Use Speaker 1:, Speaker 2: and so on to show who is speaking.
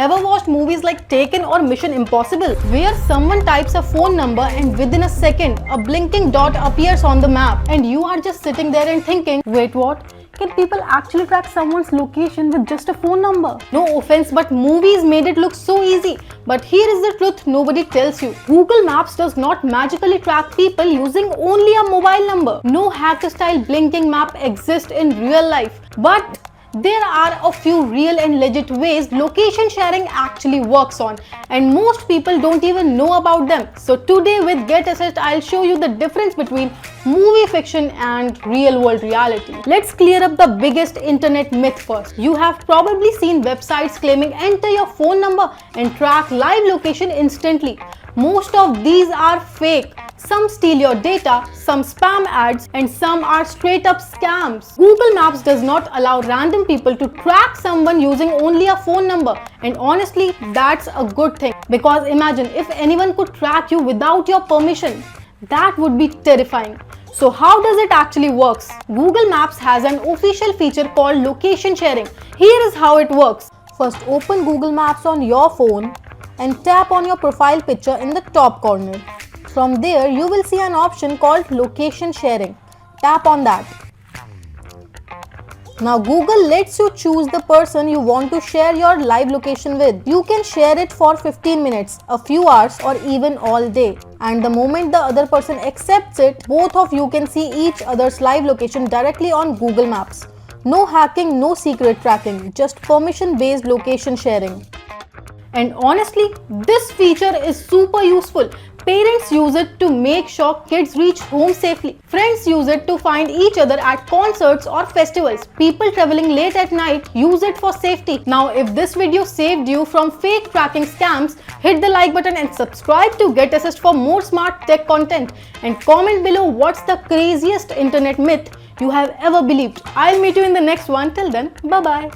Speaker 1: Ever watched movies like Taken or Mission Impossible, where someone types a phone number and within a second, a blinking dot appears on the map and you are just sitting there and thinking, wait, what? Can people actually track someone's location with just a phone number? No offense, but movies made it look so easy. But here is the truth nobody tells you. Google Maps does not magically track people using only a mobile number. No hacker-style blinking map exists in real life. But there are a few real and legit ways location sharing actually works on, and most people don't even know about them. So today with Get Assist, I'll show you the difference between movie fiction and real world reality. Let's clear up the biggest internet myth first. You have probably seen websites claiming enter your phone number and track live location instantly. Most of these are fake. Some steal your data, some spam ads, and some are straight up scams. Google Maps does not allow random people to track someone using only a phone number. And honestly, that's a good thing. Because imagine if anyone could track you without your permission. That would be terrifying. So how does it actually works? Google Maps has an official feature called location sharing. Here is how it works. First, open Google Maps on your phone and tap on your profile picture in the top corner. From there, you will see an option called location sharing. Tap on that. Now Google lets you choose the person you want to share your live location with. You can share it for 15 minutes, a few hours, or even all day. And the moment the other person accepts it, both of you can see each other's live location directly on Google Maps. No hacking, no secret tracking, just permission-based location sharing. And honestly, this feature is super useful. Parents use it to make sure kids reach home safely. Friends use it to find each other at concerts or festivals. People traveling late at night use it for safety. Now, if this video saved you from fake tracking scams, hit the like button and subscribe to Get Assist for more smart tech content. And comment below what's the craziest internet myth you have ever believed. I'll meet you in the next one. Till then, bye-bye.